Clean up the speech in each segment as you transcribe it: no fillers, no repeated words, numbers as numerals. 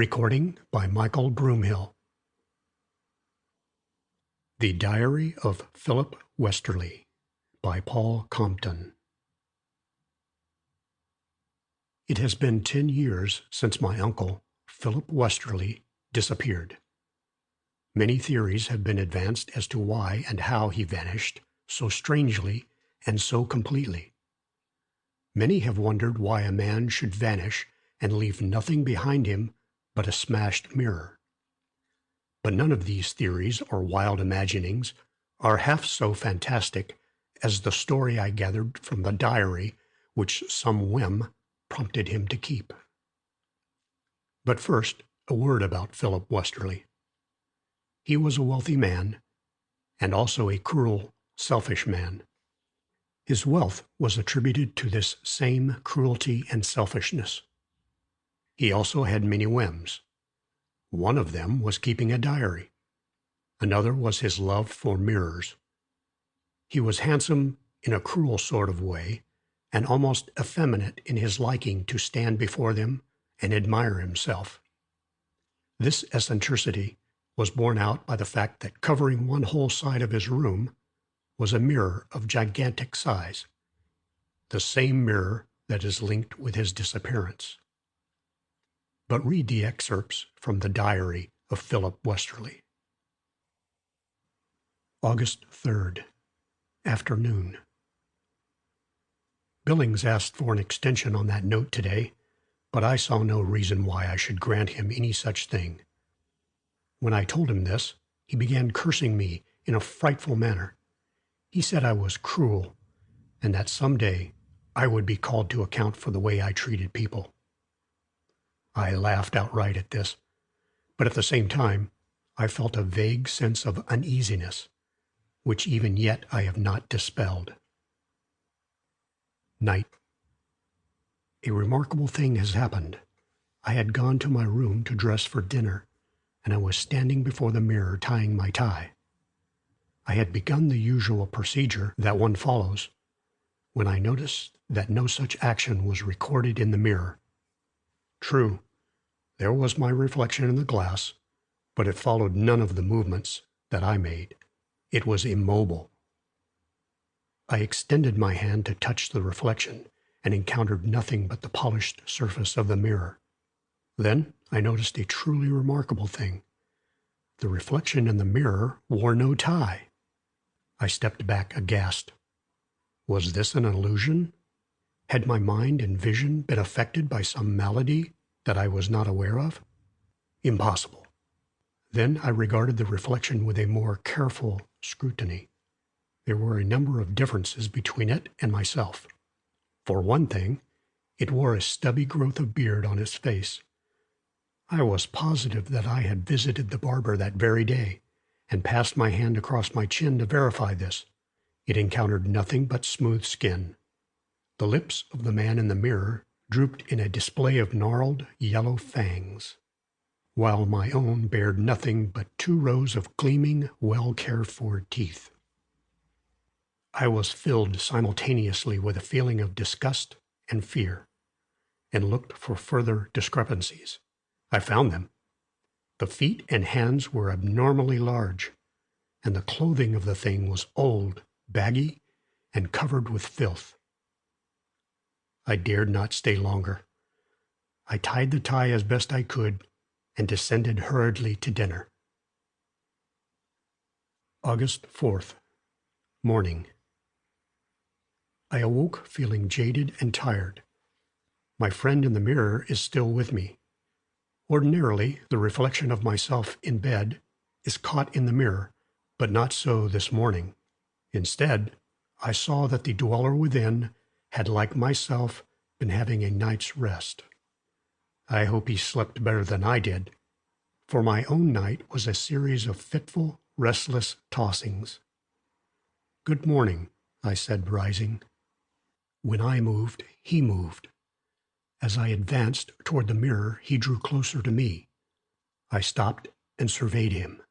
Recording by Michael Broomhill. The Diary of Philip Westerly by Paul Compton. It has been 10 years since my uncle, Philip Westerly, disappeared. Many theories have been advanced as to why and how he vanished so strangely and so completely. Many have wondered why a man should vanish and leave nothing behind him but a smashed mirror. But none of these theories or wild imaginings are half so fantastic as the story I gathered from the diary which some whim prompted him to keep. But first, a word about Philip Westerly. He was a wealthy man, and also a cruel, selfish man. His wealth was attributed to this same cruelty and selfishness. He also had many whims. One of them was keeping a diary. Another was his love for mirrors. He was handsome in a cruel sort of way, and almost effeminate in his liking to stand before them and admire himself. This eccentricity was borne out by the fact that covering one whole side of his room was a mirror of gigantic size, the same mirror that is linked with his disappearance. But read the excerpts from the diary of Philip Westerly. August 3rd, afternoon. Billings asked for an extension on that note today, but I saw no reason why I should grant him any such thing. When I told him this, he began cursing me in a frightful manner. He said I was cruel, and that someday I would be called to account for the way I treated people. I laughed outright at this, but at the same time, I felt a vague sense of uneasiness, which even yet I have not dispelled. Night. A remarkable thing has happened. I had gone to my room to dress for dinner, and I was standing before the mirror tying my tie. I had begun the usual procedure that one follows, when I noticed that no such action was recorded in the mirror. True, there was my reflection in the glass, but it followed none of the movements that I made. It was immobile. I extended my hand to touch the reflection and encountered nothing but the polished surface of the mirror. Then I noticed a truly remarkable thing. The reflection in the mirror wore no tie. I stepped back aghast. Was this an illusion? Had my mind and vision been affected by some malady that I was not aware of? Impossible. Then I regarded the reflection with a more careful scrutiny. There were a number of differences between it and myself. For one thing, it wore a stubby growth of beard on its face. I was positive that I had visited the barber that very day, and passed my hand across my chin to verify this. It encountered nothing but smooth skin. The lips of the man in the mirror drooped in a display of gnarled yellow fangs, while my own bared nothing but 2 rows of gleaming, well-cared-for teeth. I was filled simultaneously with a feeling of disgust and fear, and looked for further discrepancies. I found them. The feet and hands were abnormally large, and the clothing of the thing was old, baggy, and covered with filth. I dared not stay longer. I tied the tie as best I could and descended hurriedly to dinner. August 4th, morning. I awoke feeling jaded and tired. My friend in the mirror is still with me. Ordinarily, the reflection of myself in bed is caught in the mirror, but not so this morning. Instead, I saw that the dweller within had, like myself, been having a night's rest. I hope he slept better than I did, for my own night was a series of fitful, restless tossings. "Good morning," I said, rising. When I moved, he moved. As I advanced toward the mirror, he drew closer to me. I stopped and surveyed him.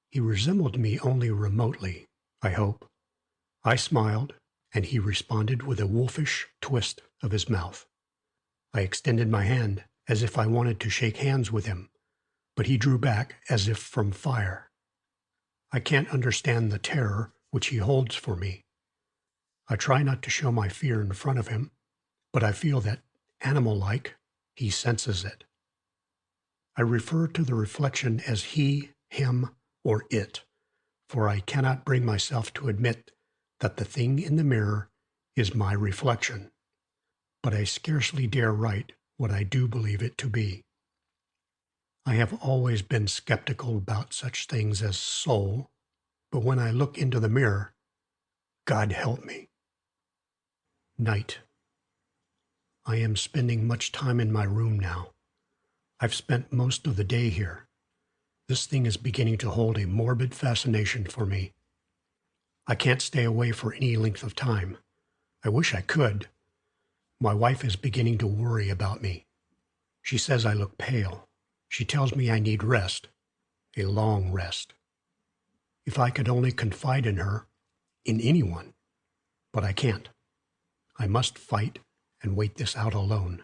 He resembled me only remotely, I hope. I smiled, and he responded with a wolfish twist of his mouth. I extended my hand, as if I wanted to shake hands with him, but he drew back as if from fire. I can't understand the terror which he holds for me. I try not to show my fear in front of him, but I feel that, animal-like, he senses it. I refer to the reflection as he, him, or it, for I cannot bring myself to admit that the thing in the mirror is my reflection, but I scarcely dare write what I do believe it to be. I have always been skeptical about such things as soul, but when I look into the mirror, God help me. Night. I am spending much time in my room now. I've spent most of the day here. This thing is beginning to hold a morbid fascination for me. I can't stay away for any length of time. I wish I could. My wife is beginning to worry about me. She says I look pale. She tells me I need rest, a long rest. If I could only confide in her, in anyone, but I can't. I must fight and wait this out alone.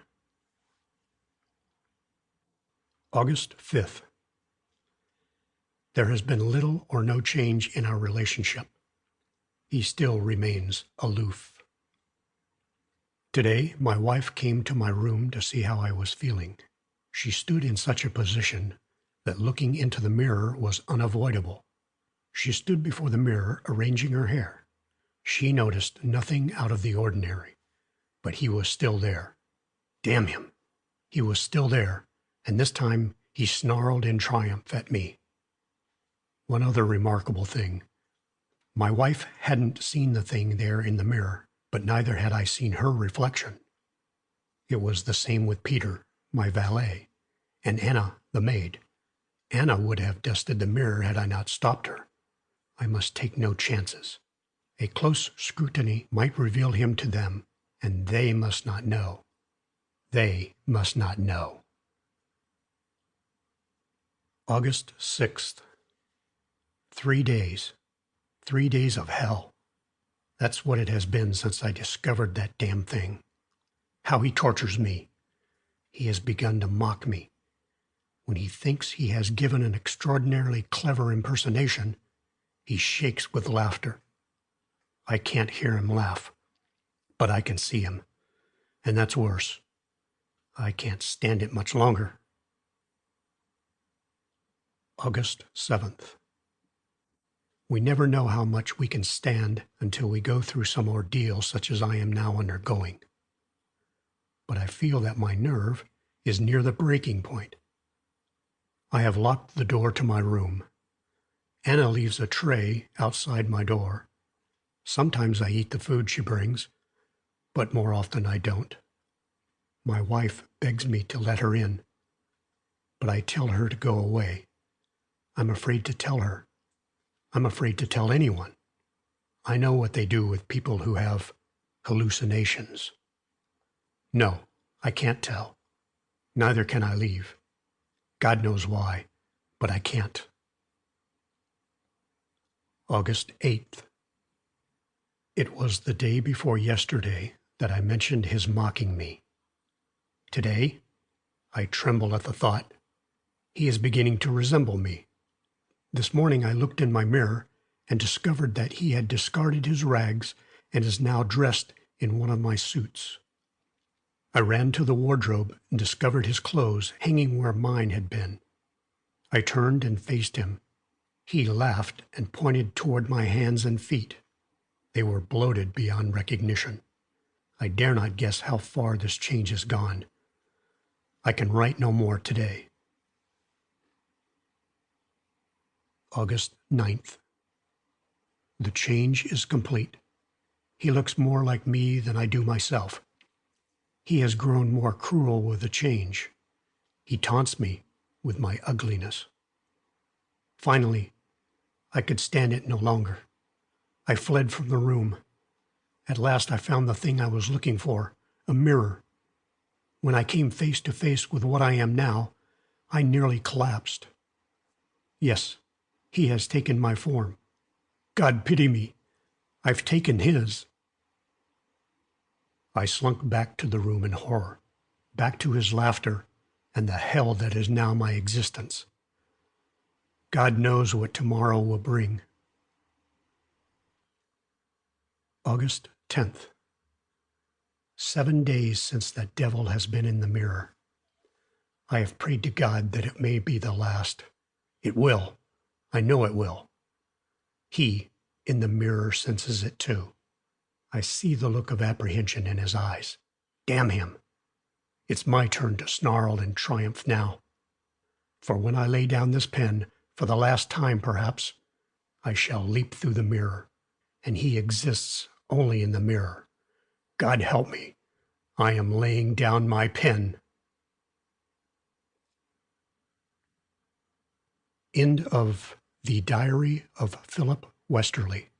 August 5th. There has been little or no change in our relationship. He still remains aloof. Today, my wife came to my room to see how I was feeling. She stood in such a position that looking into the mirror was unavoidable. She stood before the mirror arranging her hair. She noticed nothing out of the ordinary, but he was still there. Damn him! He was still there, and this time he snarled in triumph at me. One other remarkable thing. My wife hadn't seen the thing there in the mirror, but neither had I seen her reflection. It was the same with Peter, my valet, and Anna, the maid. Anna would have dusted the mirror had I not stopped her. I must take no chances. A close scrutiny might reveal him to them, and they must not know. They must not know. August 6th. 3 days. 3 days of hell. That's what it has been since I discovered that damn thing. How he tortures me. He has begun to mock me. When he thinks he has given an extraordinarily clever impersonation, he shakes with laughter. I can't hear him laugh, but I can see him, and that's worse. I can't stand it much longer. August 7th. We never know how much we can stand until we go through some ordeal such as I am now undergoing. But I feel that my nerve is near the breaking point. I have locked the door to my room. Anna leaves a tray outside my door. Sometimes I eat the food she brings, but more often I don't. My wife begs me to let her in, but I tell her to go away. I'm afraid to tell her. I'm afraid to tell anyone. I know what they do with people who have hallucinations. No, I can't tell. Neither can I leave. God knows why, but I can't. August 8th. It was the day before yesterday that I mentioned his mocking me. Today, I tremble at the thought. He is beginning to resemble me. This morning I looked in my mirror and discovered that he had discarded his rags and is now dressed in one of my suits. I ran to the wardrobe and discovered his clothes hanging where mine had been. I turned and faced him. He laughed and pointed toward my hands and feet. They were bloated beyond recognition. I dare not guess how far this change has gone. I can write no more today. August 9th. The change is complete. He looks more like me than I do myself. He has grown more cruel with the change. He taunts me with my ugliness. Finally, I could stand it no longer. I fled from the room. At last I found the thing I was looking for, a mirror. When I came face to face with what I am now, I nearly collapsed. Yes, he has taken my form. God pity me. I've taken his. I slunk back to the room in horror, back to his laughter, and the hell that is now my existence. God knows what tomorrow will bring. August 10th. 7 days since that devil has been in the mirror. I have prayed to God that it may be the last. It will. I know it will. He, in the mirror, senses it too. I see the look of apprehension in his eyes. Damn him. It's my turn to snarl in triumph now. For when I lay down this pen, for the last time perhaps, I shall leap through the mirror, and he exists only in the mirror. God help me. I am laying down my pen. End of The Diary of Philip Westerly.